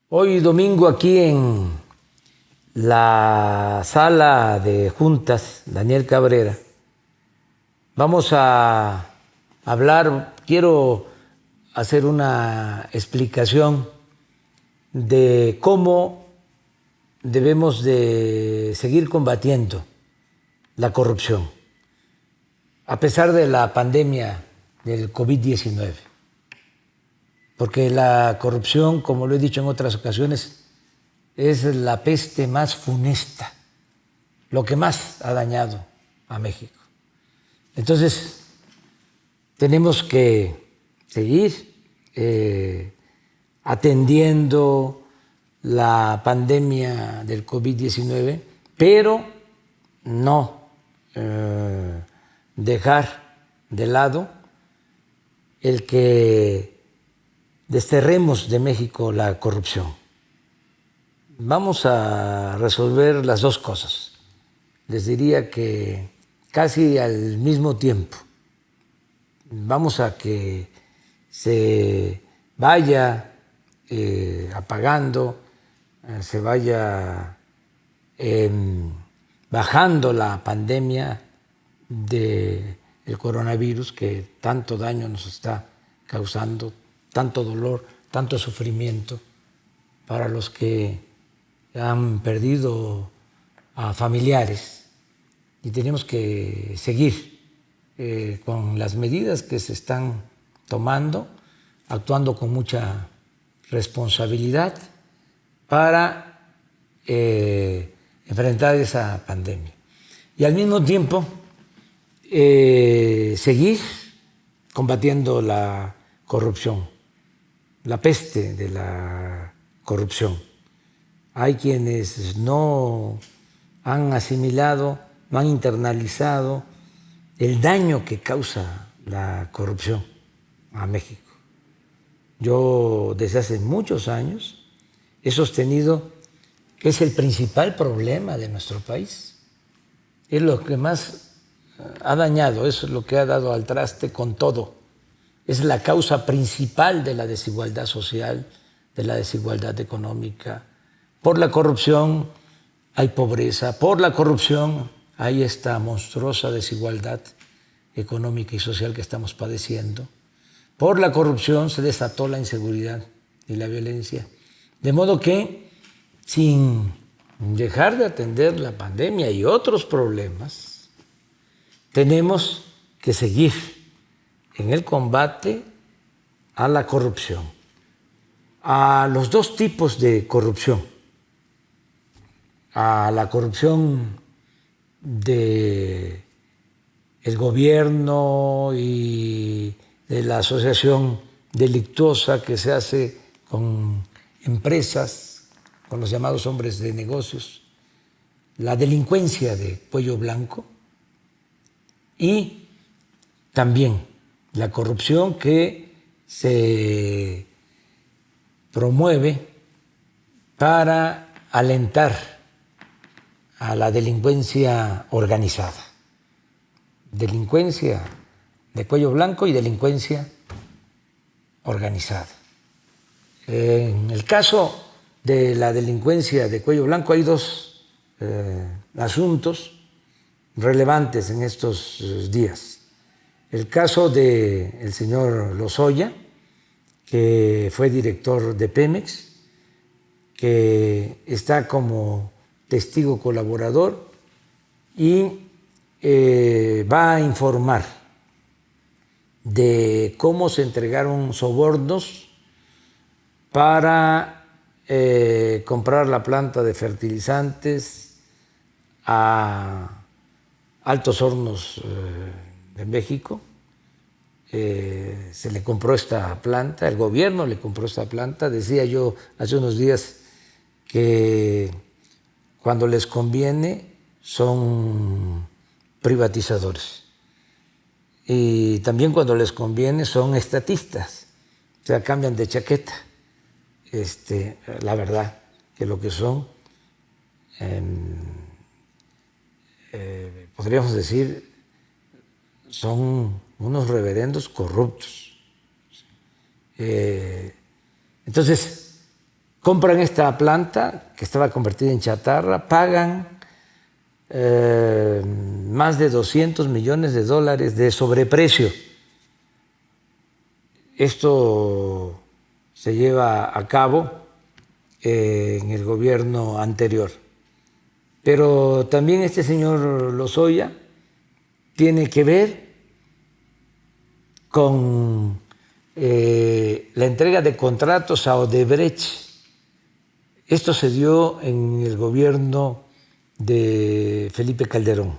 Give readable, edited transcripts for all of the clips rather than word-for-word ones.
Hoy domingo aquí en la sala de juntas, Daniel Cabrera, vamos a hablar, quiero hacer una explicación de cómo debemos de seguir combatiendo la corrupción, a pesar de la pandemia del COVID-19. Porque la corrupción, como lo he dicho en otras ocasiones, es la peste más funesta, lo que más ha dañado a México. Entonces, tenemos que seguir atendiendo la pandemia del COVID-19, pero no dejar de lado el que desterremos de México la corrupción. Vamos a resolver las dos cosas. Les diría que casi al mismo tiempo. Vamos a que se vaya apagando, se vaya bajando la pandemia del coronavirus que tanto daño nos está causando, tanto dolor, tanto sufrimiento para los que han perdido a familiares, y tenemos que seguir con las medidas que se están tomando, actuando con mucha responsabilidad para enfrentar esa pandemia. Y al mismo tiempo seguir combatiendo la corrupción, la peste de la corrupción. Hay quienes no han asimilado, no han internalizado el daño que causa la corrupción a México. Yo desde hace muchos años he sostenido que es el principal problema de nuestro país. Es lo que más ha dañado, es lo que ha dado al traste con todo. Es la causa principal de la desigualdad social, de la desigualdad económica. Por la corrupción hay pobreza, por la corrupción hay esta monstruosa desigualdad económica y social que estamos padeciendo. Por la corrupción se desató la inseguridad y la violencia. De modo que, sin dejar de atender la pandemia y otros problemas, tenemos que seguir en el combate a la corrupción, a los dos tipos de corrupción, a la corrupción del gobierno y de la asociación delictuosa que se hace con empresas, con los llamados hombres de negocios, la delincuencia de cuello blanco, y también la corrupción que se promueve para alentar a la delincuencia organizada. Delincuencia de cuello blanco y delincuencia organizada. En el caso de la delincuencia de cuello blanco hay dos asuntos relevantes en estos días. El caso del señor Lozoya, que fue director de Pemex, que está como testigo colaborador y va a informar de cómo se entregaron sobornos para comprar la planta de fertilizantes a Altos Hornos de México. Se le compró esta planta, el gobierno le compró esta planta. Decía yo hace unos días que cuando les conviene son privatizadores y también cuando les conviene son estatistas, o sea, cambian de chaqueta. La verdad que lo que son, podríamos decir, son unos reverendos corruptos. Entonces, compran esta planta que estaba convertida en chatarra, pagan más de $200 millones de sobreprecio. Esto se lleva a cabo en el gobierno anterior. Pero también este señor Lozoya tiene que ver con la entrega de contratos a Odebrecht. Esto se dio en el gobierno de Felipe Calderón.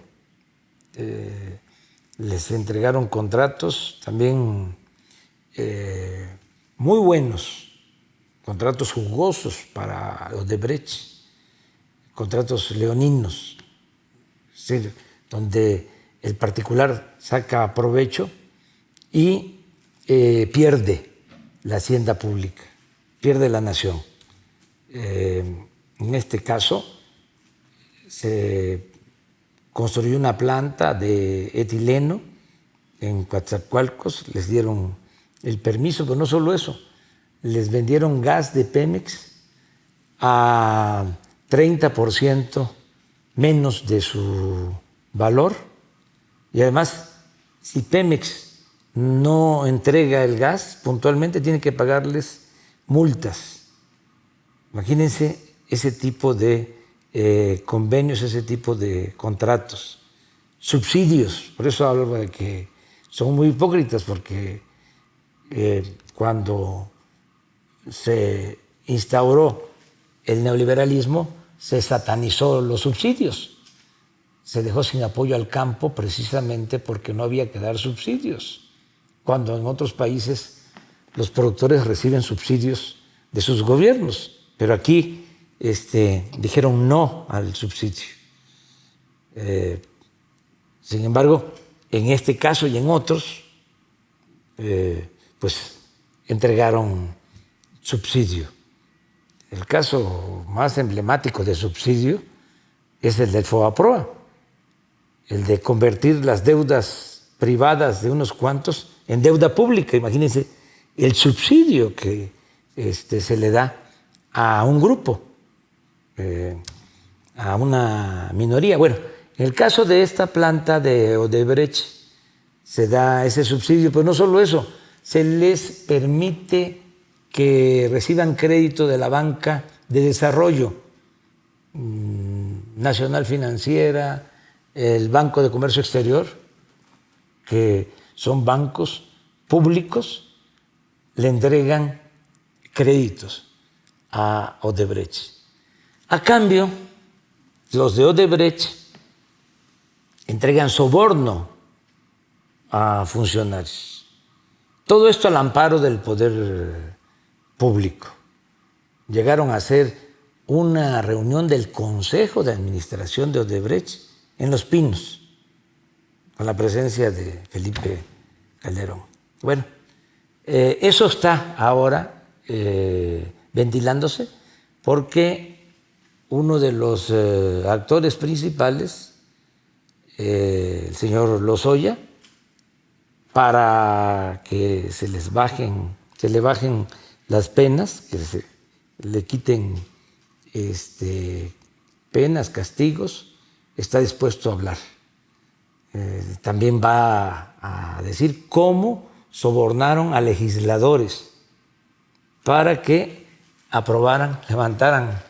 Les entregaron contratos también muy buenos, contratos jugosos para Odebrecht, contratos leoninos, es decir, donde el particular saca provecho y pierde la hacienda pública, pierde la nación. En este caso, se construyó una planta de etileno en Coatzacoalcos, les dieron el permiso, pero no solo eso, les vendieron gas de Pemex a 30% menos de su valor, y además, si Pemex no entrega el gas puntualmente, tiene que pagarles multas. Imagínense ese tipo de convenios, ese tipo de contratos, subsidios. Por eso hablo de que son muy hipócritas, porque cuando se instauró el neoliberalismo se satanizó los subsidios, se dejó sin apoyo al campo precisamente porque no había que dar subsidios, cuando en otros países los productores reciben subsidios de sus gobiernos, pero aquí dijeron no al subsidio. Sin embargo, en este caso y en otros, pues entregaron subsidio. El caso más emblemático de subsidio es el del FOBAPROA, el de convertir las deudas privadas de unos cuantos en deuda pública. Imagínense el subsidio que se le da a un grupo, a una minoría. Bueno, en el caso de esta planta de Odebrecht se da ese subsidio, pero no solo eso, se les permite que reciban crédito de la banca de desarrollo, Nacional Financiera, el Banco de Comercio Exterior, que son bancos públicos, le entregan créditos a Odebrecht. A cambio, los de Odebrecht entregan soborno a funcionarios. Todo esto al amparo del poder público. Llegaron a hacer una reunión del Consejo de Administración de Odebrecht en Los Pinos, con la presencia de Felipe Calderón. Bueno, eso está ahora ventilándose porque uno de los actores principales, el señor Lozoya, para que se le bajen las penas, que se le quiten penas, castigos, está dispuesto a hablar. También va a decir cómo sobornaron a legisladores para que aprobaran, levantaran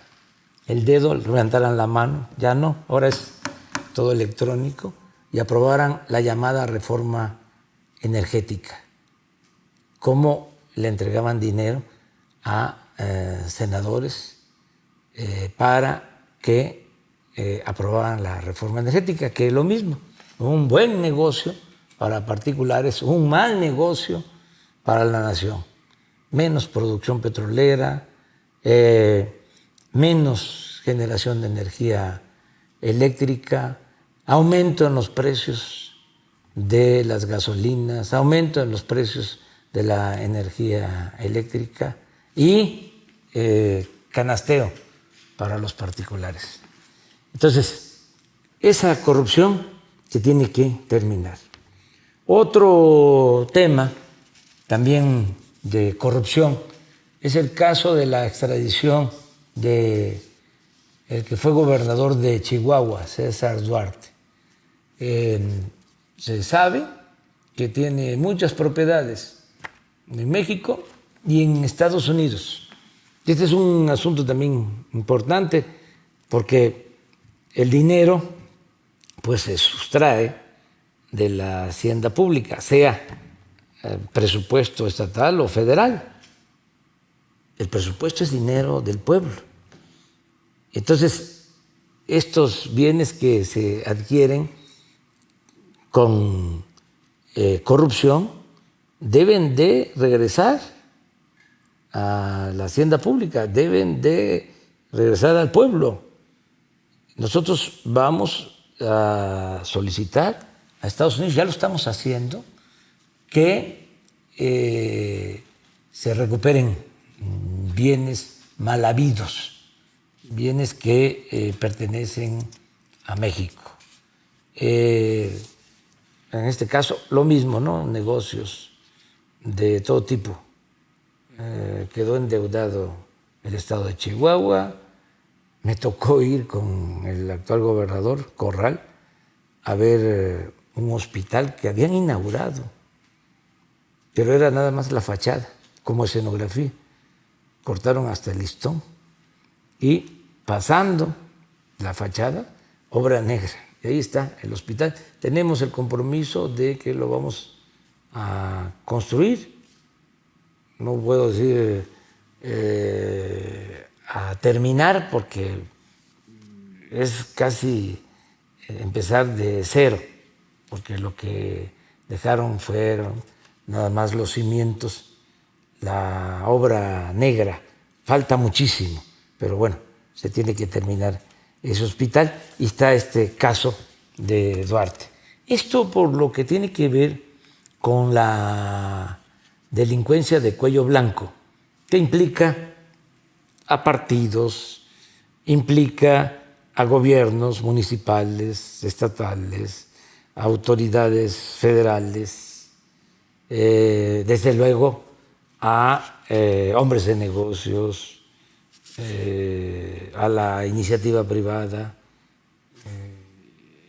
el dedo, levantaran la mano, ya no, ahora es todo electrónico, y aprobaran la llamada reforma energética, cómo le entregaban dinero a senadores para que aprobaran la reforma energética, que es lo mismo, un buen negocio para particulares, un mal negocio para la nación. Menos producción petrolera, menos generación de energía eléctrica, aumento en los precios de las gasolinas, aumento en los precios de la energía eléctrica y canasteo para los particulares. Entonces, esa corrupción se tiene que terminar. Otro tema también de corrupción es el caso de la extradición de el que fue gobernador de Chihuahua, César Duarte. Se sabe que tiene muchas propiedades en México y en Estados Unidos. Este es un asunto también importante porque el dinero pues se sustrae de la hacienda pública, sea presupuesto estatal o federal. El presupuesto es dinero del pueblo. Entonces, estos bienes que se adquieren con corrupción deben de regresar a la hacienda pública, deben de regresar al pueblo. Nosotros vamos a solicitar a Estados Unidos, ya lo estamos haciendo, que se recuperen bienes mal habidos, bienes que pertenecen a México. En este caso, lo mismo, ¿no? Negocios de todo tipo. Quedó endeudado el estado de Chihuahua. Me tocó ir con el actual gobernador, Corral, a ver un hospital que habían inaugurado, pero era nada más la fachada, como escenografía. Cortaron hasta el listón y pasando la fachada, obra negra. Y ahí está el hospital. Tenemos el compromiso de que lo vamos a construir. No puedo decir a terminar porque es casi empezar de cero, porque lo que dejaron fueron nada más los cimientos, la obra negra. Falta muchísimo, pero bueno, se tiene que terminar ese hospital y está este caso de Duarte. Esto por lo que tiene que ver con la delincuencia de cuello blanco, que implica a partidos, implica a gobiernos municipales, estatales, autoridades federales, desde luego a hombres de negocios, a la iniciativa privada.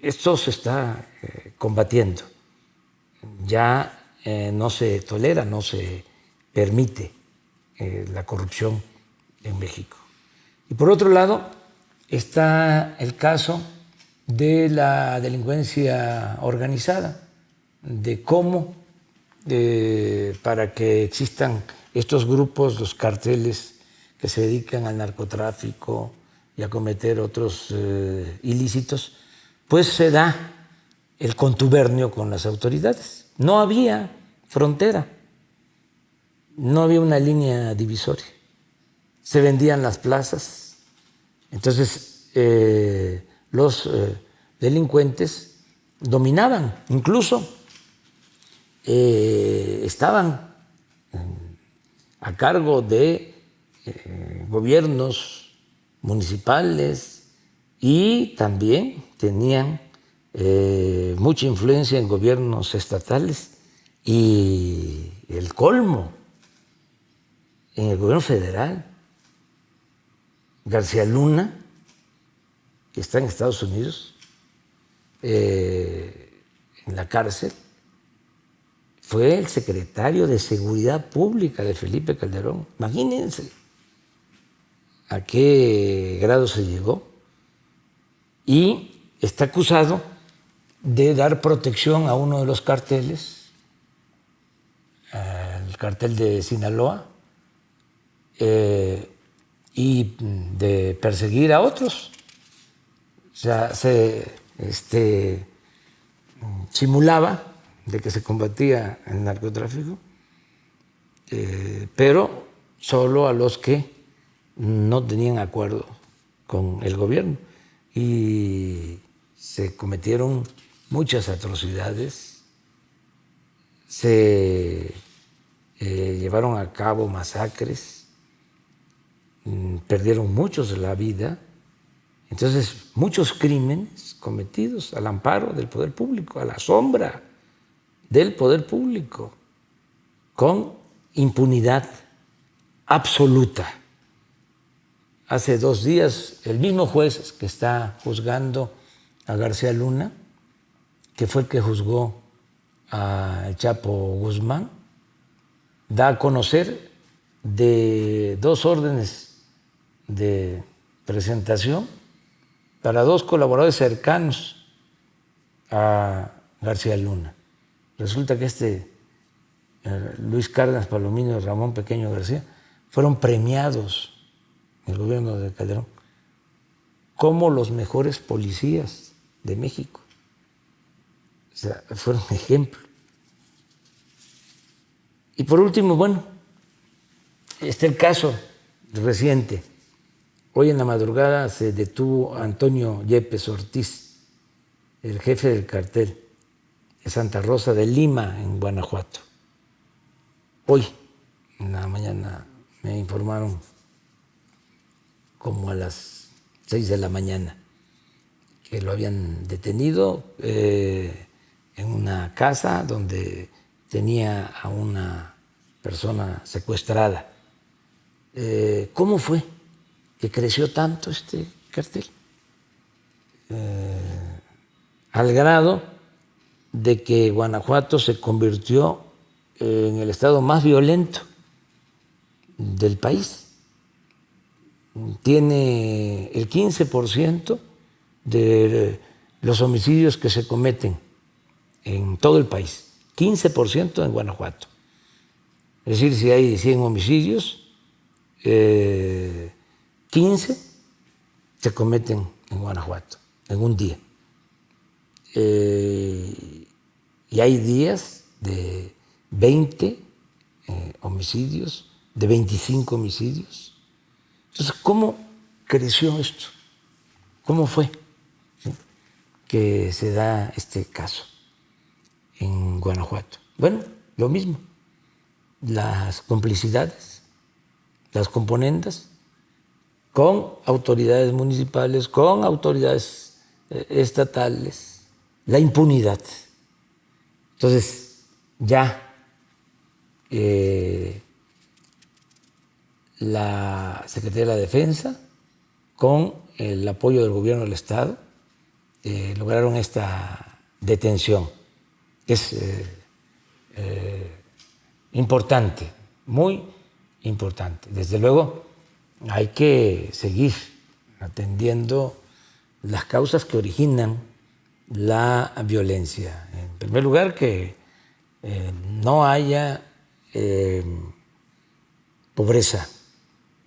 Esto se está combatiendo. Ya no se tolera, no se permite la corrupción en México. Y por otro lado está el caso de la delincuencia organizada, de cómo para que existan estos grupos, los carteles que se dedican al narcotráfico y a cometer otros ilícitos, pues se da el contubernio con las autoridades. No había frontera, no había una línea divisoria. Se vendían las plazas. Entonces, los delincuentes dominaban, incluso estaban a cargo de gobiernos municipales y también tenían mucha influencia en gobiernos estatales y el colmo en el gobierno federal. García Luna, que está en Estados Unidos, en la cárcel, fue el secretario de Seguridad Pública de Felipe Calderón. Imagínense a qué grado se llegó. Y está acusado de dar protección a uno de los carteles, el cartel de Sinaloa, y de perseguir a otros. O sea, se simulaba de que se combatía el narcotráfico, pero solo a los que no tenían acuerdo con el gobierno. Y se cometieron muchas atrocidades, se llevaron a cabo masacres, perdieron muchos la vida. Entonces, muchos crímenes cometidos al amparo del poder público, a la sombra del poder público, con impunidad. absoluta. Hace 2 días, el mismo juez que está juzgando a García Luna, que fue el que juzgó al Chapo Guzmán, da a conocer de 2 órdenes de presentación para 2 colaboradores cercanos a García Luna. Resulta que Luis Cárdenas Palomino y Ramón Pequeño García fueron premiados en el gobierno de Calderón como los mejores policías de México. O sea, fueron ejemplo. Y por último, bueno, está el caso reciente. Hoy en la madrugada se detuvo a Antonio Yepes Ortiz, el jefe del cartel de Santa Rosa de Lima, en Guanajuato. Hoy, en la mañana, me informaron como a las 6 de la mañana que lo habían detenido en una casa donde tenía a una persona secuestrada. ¿Cómo fue que creció tanto este cartel? Al grado de que Guanajuato se convirtió en el estado más violento del país. Tiene el 15% de los homicidios que se cometen en todo el país, 15% en Guanajuato. Es decir, si hay 100 homicidios, 15 se cometen en Guanajuato en un día. Y hay días de 20 homicidios, de 25 homicidios. Entonces, ¿cómo creció esto? ¿Cómo fue que se da este caso en Guanajuato? Bueno, lo mismo, las complicidades, las componendas con autoridades municipales, con autoridades estatales, la impunidad. Entonces, ya la Secretaría de la Defensa, con el apoyo del gobierno del Estado, lograron esta detención. Es importante, muy importante. Desde luego, hay que seguir atendiendo las causas que originan la violencia. En primer lugar, que no haya pobreza,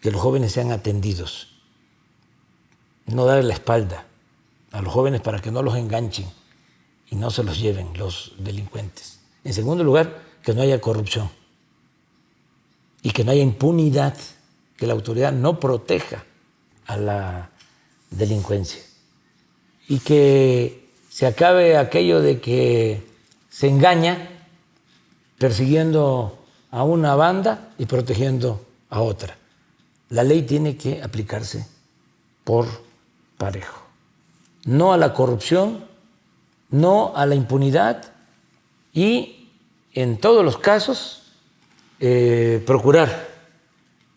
que los jóvenes sean atendidos, no darle la espalda a los jóvenes para que no los enganchen y no se los lleven los delincuentes. En segundo lugar, que no haya corrupción y que no haya impunidad, que la autoridad no proteja a la delincuencia y que se acabe aquello de que se engaña persiguiendo a una banda y protegiendo a otra. La ley tiene que aplicarse por parejo. No a la corrupción, no a la impunidad y, en todos los casos, procurar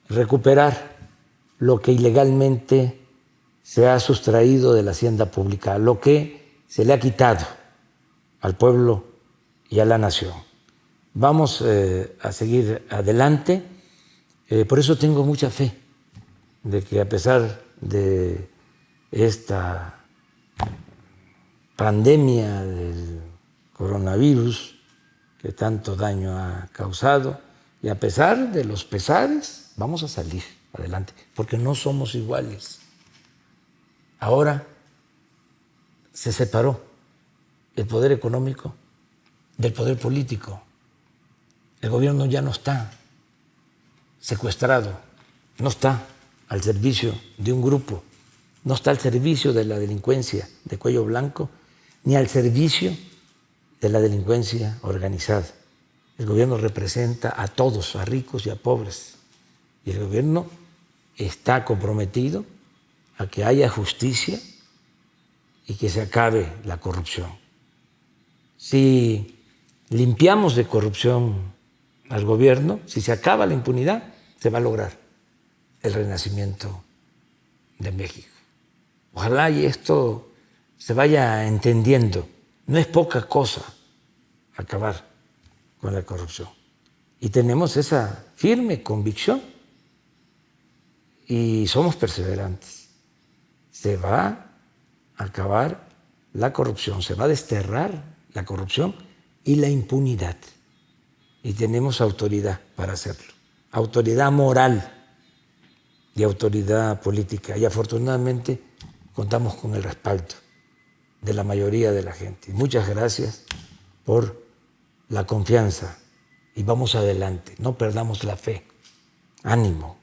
recuperar lo que ilegalmente se ha sustraído de la hacienda pública, lo que se le ha quitado al pueblo y a la nación. Vamos a seguir adelante. Por eso tengo mucha fe de que, a pesar de esta pandemia del coronavirus que tanto daño ha causado, y a pesar de los pesares, vamos a salir adelante, porque no somos iguales. Ahora se separó el poder económico del poder político. El gobierno ya no está secuestrado, no está al servicio de un grupo, no está al servicio de la delincuencia de cuello blanco, ni al servicio de la delincuencia organizada. El gobierno representa a todos, a ricos y a pobres. Y el gobierno está comprometido a que haya justicia y que se acabe la corrupción. Si limpiamos de corrupción al gobierno, si se acaba la impunidad, se va a lograr el renacimiento de México. Ojalá y esto se vaya entendiendo. No es poca cosa acabar con la corrupción. Y tenemos esa firme convicción y somos perseverantes. Se va a acabar la corrupción, se va a desterrar la corrupción y la impunidad. Y tenemos autoridad para hacerlo. Autoridad moral y autoridad política. Y afortunadamente contamos con el respaldo de la mayoría de la gente. Muchas gracias por la confianza y vamos adelante. No perdamos la fe. Ánimo.